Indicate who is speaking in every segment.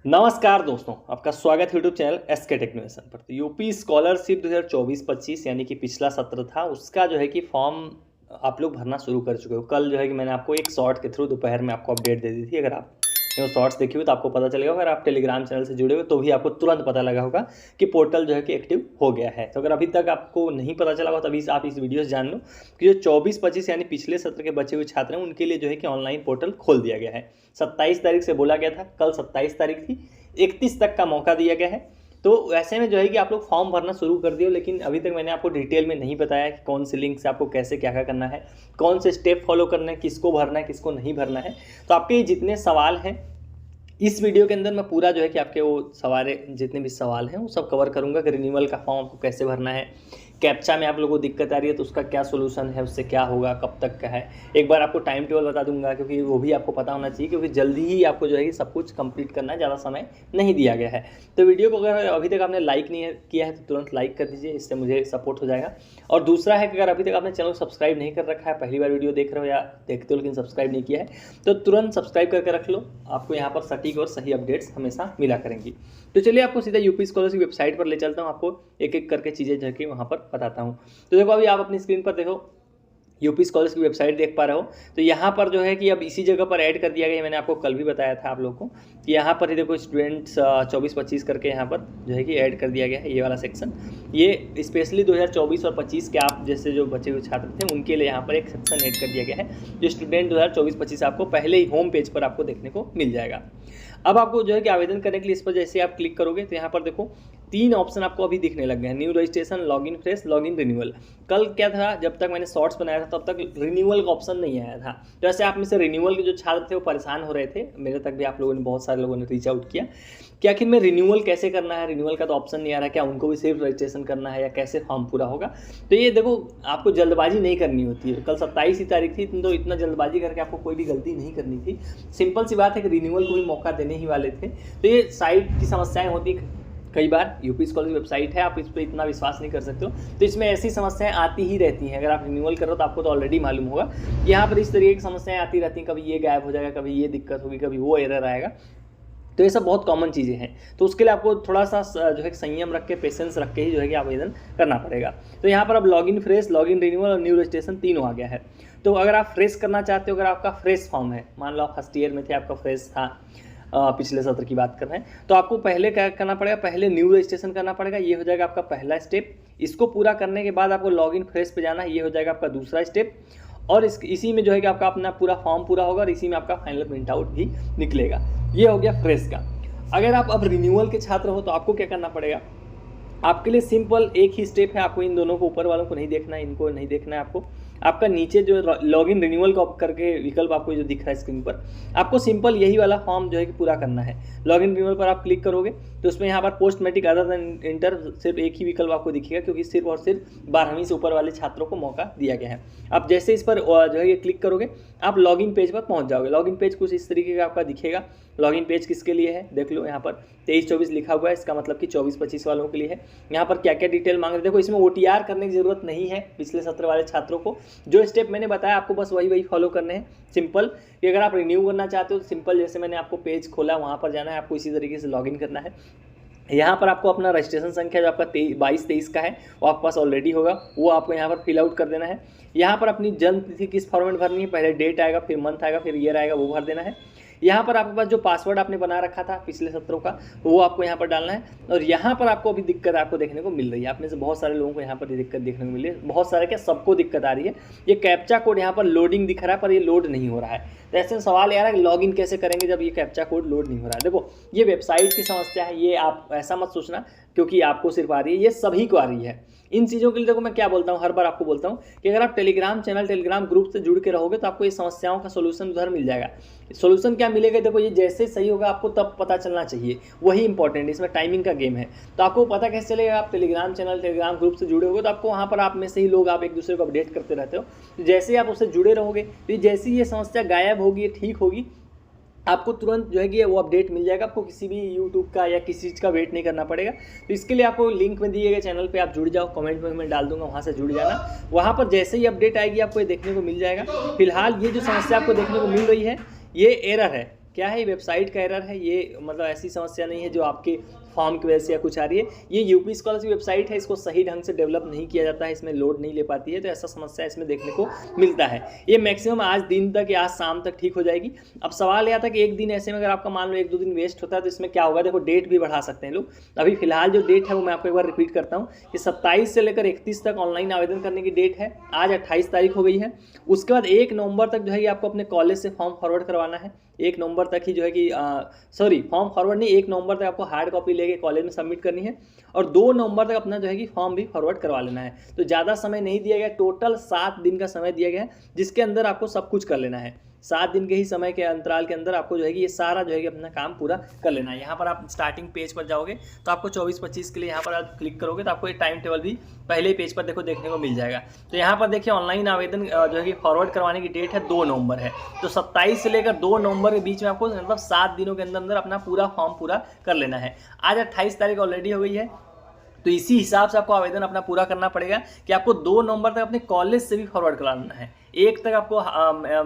Speaker 1: नमस्कार दोस्तों, आपका स्वागत है यूट्यूब चैनल एसके टेक्नोवेशन पर। तो यूपी स्कॉलरशिप 2024-25 यानी कि पिछला सत्र था, उसका जो है कि फॉर्म आप लोग भरना शुरू कर चुके हो। कल जो है कि मैंने आपको एक शॉर्ट के थ्रू दोपहर में आपको अपडेट दे दी थी। अगर आप वो शॉर्ट्स देखी हुई तो आपको पता चलेगा। अगर आप टेलीग्राम चैनल से जुड़े हुए तो भी आपको तुरंत पता लगा होगा कि पोर्टल जो है कि एक्टिव हो गया है। तो अगर अभी तक आपको नहीं पता चला होगा तो अभी आप इस वीडियो से जान लो कि जो 24-25 यानी पिछले सत्र के बचे हुए छात्र हैं उनके लिए जो है कि ऑनलाइन पोर्टल खोल दिया गया है। 27 तारीख से बोला गया था, कल 27 तारीख थी, 31 तक का मौका दिया गया है। तो ऐसे में जो है कि आप लोग फॉर्म भरना शुरू कर दियो, लेकिन अभी तक मैंने आपको डिटेल में नहीं बताया कि कौन से लिंक से आपको कैसे क्या क्या करना है, कौन से स्टेप फॉलो करना है, किसको भरना है, किसको नहीं भरना है। तो आपके जितने सवाल हैं इस वीडियो के अंदर मैं पूरा जो है कि आपके वो सवाल जितने भी सवाल हैं वो सब कवर करूंगा कि रिन्यूअल का फॉर्म आपको कैसे भरना है, कैप्चा में आप लोगों को दिक्कत आ रही है तो उसका क्या सोल्यूशन है, उससे क्या होगा, कब तक का है। एक बार आपको टाइम टेबल बता दूंगा क्योंकि वो भी आपको पता होना चाहिए, क्योंकि जल्दी ही आपको जो है कि सब कुछ कंप्लीट करना है, ज़्यादा समय नहीं दिया गया है। तो वीडियो को अगर अभी तक आपने लाइक नहीं किया है तो तुरंत लाइक कर दीजिए, इससे मुझे सपोर्ट हो जाएगा। और दूसरा है कि अगर अभी तक आपने चैनल को सब्सक्राइब नहीं कर रखा है, पहली बार वीडियो देख रहे हो या देखते हो लेकिन सब्सक्राइब नहीं किया है, तो तुरंत सब्सक्राइब करके रख लो। आपको यहाँ पर सटीक और सही अपडेट्स हमेशा मिला करेंगी। तो चलिए आपको सीधा यूपी स्कॉलरशिप वेबसाइट पर ले चलता हूँ, आपको एक एक करके चीज़ें जो कि वहाँ पर बताता हूँ। तो देखो अभी आप अपनी स्क्रीन पर देखो यूपी स्कॉलरशिप की वेबसाइट देख पा रहे हो। तो यहाँ पर जो है कि अब इसी जगह पर ऐड कर दिया गया है। मैंने आपको कल भी बताया था आप लोग को कि यहाँ पर ही देखो स्टूडेंट्स 24-25 करके यहाँ पर जो है कि ऐड कर दिया गया है। ये वाला सेक्शन ये स्पेशली 2024 और 25 के आप जैसे जो बचे हुए छात्र थे उनके लिए यहाँ पर एक सेक्शन ऐड कर दिया गया है। जो स्टूडेंट 2024-25 आपको पहले ही होम पेज पर आपको देखने को मिल जाएगा। अब आपको जो है कि आवेदन करने के लिए इस पर जैसे आप क्लिक करोगे तो यहाँ पर देखो 3 ऑप्शन आपको अभी दिखने लग गए हैं, new registration, login fresh, login renewal. कल क्या था, जब तक मैंने शॉर्ट्स बनाया था तब तक रिन्यूअल का ऑप्शन नहीं आया था। तो ऐसे आप में से रिन्यूअल के जो छात्र थे वो परेशान हो रहे थे, मेरे तक भी आप लोगों ने बहुत सारे लोगों ने रीच आउट किया कि आखिर में रिन्यूअल कैसे करना है, रिन्यूअल का तो ऑप्शन नहीं आ रहा, क्या उनको भी सिर्फ रजिस्ट्रेशन करना है या कैसे फॉर्म पूरा होगा। तो ये देखो आपको जल्दबाजी नहीं करनी होती है। कल 27 ही तारीख थी तो इतना जल्दबाजी करके आपको कोई भी गलती नहीं करनी थी। सिंपल सी बात है कि रिन्यूअल को भी मौका देने ही वाले थे। तो ये साइट की समस्याएं होती कई बार, यूपी स्कॉलरशिप वेबसाइट है, आप इस पर इतना विश्वास नहीं कर सकते हो, तो इसमें ऐसी समस्याएं आती ही रहती हैं। अगर आप रिन्यूअल कर रहे हो तो आपको तो ऑलरेडी मालूम होगा यहाँ पर इस तरीके की समस्याएं आती रहती हैं। कभी ये गायब हो जाएगा, कभी ये दिक्कत होगी, कभी वो एरर आएगा। तो ये सब बहुत कॉमन चीज़ें हैं। तो उसके लिए आपको थोड़ा सा जो है संयम रख के, पेशेंस रख के ही जो है कि आवेदन करना पड़ेगा। तो यहाँ पर अब लॉगिन फ्रेश, लॉगिन रिन्यूअल और न्यू रजिस्ट्रेशन तीनों आ गया है। तो अगर आप फ्रेश करना चाहते हो, अगर आपका फ्रेश फॉर्म है, मान लो आप फर्स्ट ईयर में थे, आपका फ्रेश था, पिछले सत्र की बात कर रहे हैं, तो आपको पहले क्या करना पड़ेगा, पहले न्यू रजिस्ट्रेशन करना पड़ेगा। ये हो जाएगा आपका पहला स्टेप। इसको पूरा करने के बाद आपको लॉगिन फ्रेश पे जाना, ये हो जाएगा आपका दूसरा स्टेप। और इसी में जो है कि आपका अपना पूरा फॉर्म पूरा होगा और इसी में आपका फाइनल प्रिंट आउट भी निकलेगा। ये हो गया फ्रेश का। अगर आप अब रिन्यूअल के छात्र हो तो आपको क्या करना पड़ेगा, आपके लिए सिंपल एक ही स्टेप है। आपको इन दोनों को, ऊपर वालों को नहीं देखना है, इनको नहीं देखना है आपको। आपका नीचे जो लॉगिन रिन्यूअल का करके विकल्प आपको जो दिख रहा है स्क्रीन पर, आपको सिंपल यही वाला फॉर्म जो है कि पूरा करना है। लॉगिन रिन्यूअल पर आप क्लिक करोगे तो उसमें यहाँ पर post matric other than inter सिर्फ एक ही विकल्प आपको दिखेगा, क्योंकि सिर्फ और सिर्फ 12वीं से ऊपर वाले छात्रों को मौका दिया गया है। आप जैसे इस पर जो है ये क्लिक करोगे आप लॉगिन पेज पर पहुँच जाओगे। लॉगिन पेज कुछ इस तरीके का आपका दिखेगा। लॉगिन पेज किसके लिए है देख लो, यहाँ पर 23-24 लिखा हुआ है, इसका मतलब कि 24-25 वालों के लिए है। यहाँ पर क्या क्या डिटेल मांग रहे हैं देखो, इसमें OTR करने की जरूरत नहीं है पिछले सत्र वाले छात्रों को। जो स्टेप मैंने बताया आपको बस वही फॉलो करने हैं। सिंपल कि अगर आप रिन्यू करना चाहते हो तो सिंपल जैसे मैंने आपको पेज खोला वहाँ पर जाना है, आपको इसी तरीके से लॉगिन करना है। यहाँ पर आपको अपना रजिस्ट्रेशन संख्या जो आपका 22-23 का है वो आपके पास ऑलरेडी होगा, वो आपको यहाँ पर फिल आउट कर देना है। यहाँ पर अपनी जन्म तिथि किस फॉर्मेट भरनी है, पहले डेट आएगा, फिर मंथ आएगा, फिर ईयर आएगा, वो भर देना है। यहाँ पर आपके पास जो पासवर्ड आपने बना रखा था पिछले सत्रों का वो आपको यहाँ पर डालना है। और यहाँ पर आपको अभी दिक्कत आपको देखने को मिल रही है, आप में से बहुत सारे लोगों को यहाँ पर दिक्कत देखने को मिल रही है, बहुत सारे क्या सबको दिक्कत आ रही है। ये कैप्चा कोड यहाँ पर लोडिंग दिख रहा है पर ये लोड नहीं हो रहा है। तो ऐसे सवाल यार है लॉगिन कैसे करेंगे जब ये कैप्चा कोड लोड नहीं हो रहा है। देखो ये वेबसाइट की समस्या है, ये आप ऐसा मत सोचना क्योंकि आपको सिर्फ आ रही है, ये सभी को आ रही है। इन चीज़ों के लिए देखो मैं क्या बोलता हूँ, हर बार आपको बोलता हूँ कि अगर आप टेलीग्राम चैनल, टेलीग्राम ग्रुप से जुड़ के रहोगे तो आपको ये समस्याओं का सोल्यूशन उधर मिल जाएगा। सोल्यूशन क्या मिलेगा देखो, ये जैसे सही होगा आपको तब पता चलना चाहिए, वही इंपॉर्टेंट है, इसमें टाइमिंग का गेम है। तो आपको पता कैसे चलेगा, आप टेलीग्राम चैनल, टेलीग्राम ग्रुप से जुड़े होगे तो आपको वहाँ पर आप में से ही लोग, आप एक दूसरे को अपडेट करते रहते हो। तो जैसे ही आप उससे जुड़े रहोगे तो जैसे ही ये समस्या गायब होगी, ठीक होगी, आपको तुरंत जो है कि वो अपडेट मिल जाएगा। आपको किसी भी यूट्यूब का या किसी चीज़ का वेट नहीं करना पड़ेगा। तो इसके लिए आपको लिंक में दिए गए चैनल पे आप जुड़ जाओ, कमेंट में मैं डाल दूंगा, वहाँ से जुड़ जाना। वहाँ पर जैसे ही अपडेट आएगी आपको ये देखने को मिल जाएगा। फिलहाल ये जो समस्या आपको देखने को मिल रही है ये एरर है, क्या है, वेबसाइट का एरर है, ये मतलब ऐसी समस्या नहीं है जो आपके फॉर्म की वजह से या कुछ आ रही है। ये यूपी स्कॉलरशिप वेबसाइट है, इसको सही ढंग से डेवलप नहीं किया जाता है, इसमें लोड नहीं ले पाती है, तो ऐसा समस्या इसमें देखने को मिलता है। ये मैक्सिमम आज दिन तक या आज शाम तक ठीक हो जाएगी। अब सवाल यह था कि एक दिन ऐसे में अगर आपका मान लो 1-2 दिन वेस्ट होता है तो इसमें क्या होगा, देखो डेट भी बढ़ा सकते हैं लोग। अभी फिलहाल जो डेट है वो मैं आपको एक बार रिपीट करता हूँ कि 27 से लेकर 31 तक ऑनलाइन आवेदन करने की डेट है। आज 28 तारीख हो गई है। उसके बाद 1 नवंबर तक जो है आपको अपने कॉलेज से फॉर्म फॉरवर्ड करवाना है। 1 नवंबर तक ही जो है कि फॉर्म फॉरवर्ड नहीं, 1 नवंबर तक आपको हार्ड कॉपी लेके कॉलेज में सबमिट करनी है और 2 नवंबर तक अपना जो है कि फॉर्म भी फॉरवर्ड करवा लेना है। तो ज़्यादा समय नहीं दिया गया, टोटल 7 दिन का समय दिया गया है जिसके अंदर आपको सब कुछ कर लेना है। 7 दिन के ही समय के अंतराल के अंदर आपको जो है कि ये सारा जो है कि अपना काम पूरा कर लेना है। यहाँ पर आप स्टार्टिंग पेज पर जाओगे तो आपको 24-25 के लिए यहाँ पर आप क्लिक करोगे तो आपको ये टाइम टेबल भी पहले ही पेज पर देखो देखने को मिल जाएगा। तो यहाँ पर देखिए ऑनलाइन आवेदन जो है कि फॉरवर्ड करवाने की डेट है 2 नवंबर है। तो 27 से लेकर 2 नवंबर के बीच में आपको मतलब 7 दिनों के अंदर अंदर अपना पूरा फॉर्म पूरा कर लेना है। आज 28 तारीख ऑलरेडी हो गई है, तो इसी हिसाब से आपको आवेदन अपना पूरा करना पड़ेगा कि आपको 2 नवंबर तक अपने कॉलेज से भी फॉरवर्ड करा लेना है। 1 तक आपको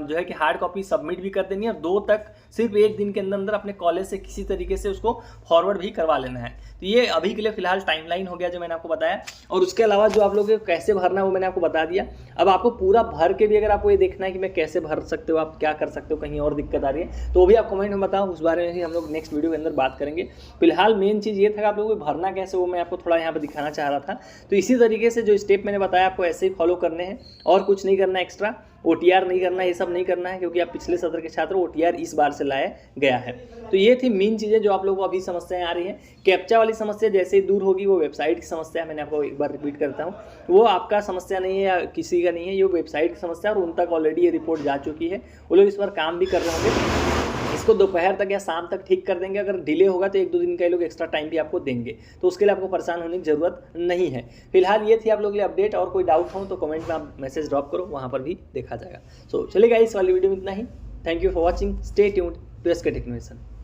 Speaker 1: जो है कि हार्ड कॉपी सबमिट भी कर देनी है और 2 तक सिर्फ 1 दिन के अंदर अंदर अपने कॉलेज से किसी तरीके से उसको फॉरवर्ड भी करवा लेना है। तो ये अभी के लिए फिलहाल टाइमलाइन हो गया जो मैंने आपको बताया। और उसके अलावा जो आप लोगों को कैसे भरना है वो मैंने आपको बता दिया। अब आपको पूरा भर के भी अगर आपको ये देखना है कि मैं कैसे भर सकते हो, आप क्या कर सकते हो, कहीं और दिक्कत आ रही है तो वो भी आप कमेंट में बताओ, उस बारे में ही हम लोग नेक्स्ट वीडियो के अंदर बात करेंगे। फिलहाल मेन चीज़ ये था कि आप लोगों को भरना कैसे वो मैं आपको थोड़ा यहाँ पर दिखाना चाह रहा था। तो इसी तरीके से जो स्टेप मैंने बताया आपको ऐसे ही फॉलो करने हैं और कुछ नहीं करना एक्स्ट्रा। OTR नहीं करना, ये सब नहीं करना है क्योंकि आप पिछले सत्र के छात्र OTR इस बार से लाया गया है। तो ये थी मेन चीज़ें जो आप लोगों को अभी समस्याएं आ रही हैं। कैप्चा वाली समस्या जैसे ही दूर होगी, वो वेबसाइट की समस्या है, मैंने आपको एक बार रिपीट करता हूँ, वो आपका समस्या नहीं है या किसी का नहीं है, ये वेबसाइट की समस्या और उन तक ऑलरेडी ये रिपोर्ट जा चुकी है। वो लोग इस पर काम भी कर रहे होंगे, इसको दोपहर तक या शाम तक ठीक कर देंगे। अगर डिले होगा तो 1-2 दिन का ये लोग एक्स्ट्रा टाइम भी आपको देंगे, तो उसके लिए आपको परेशान होने की जरूरत नहीं है। फिलहाल ये थी आप लोगों के लिए अपडेट, और कोई डाउट हो तो कमेंट में आप मैसेज ड्रॉप करो, वहाँ पर भी देखा जाएगा। सो चलिए गाइस, इस वाली वीडियो में इतना ही। Thank you for watching, stay tuned to SK technology.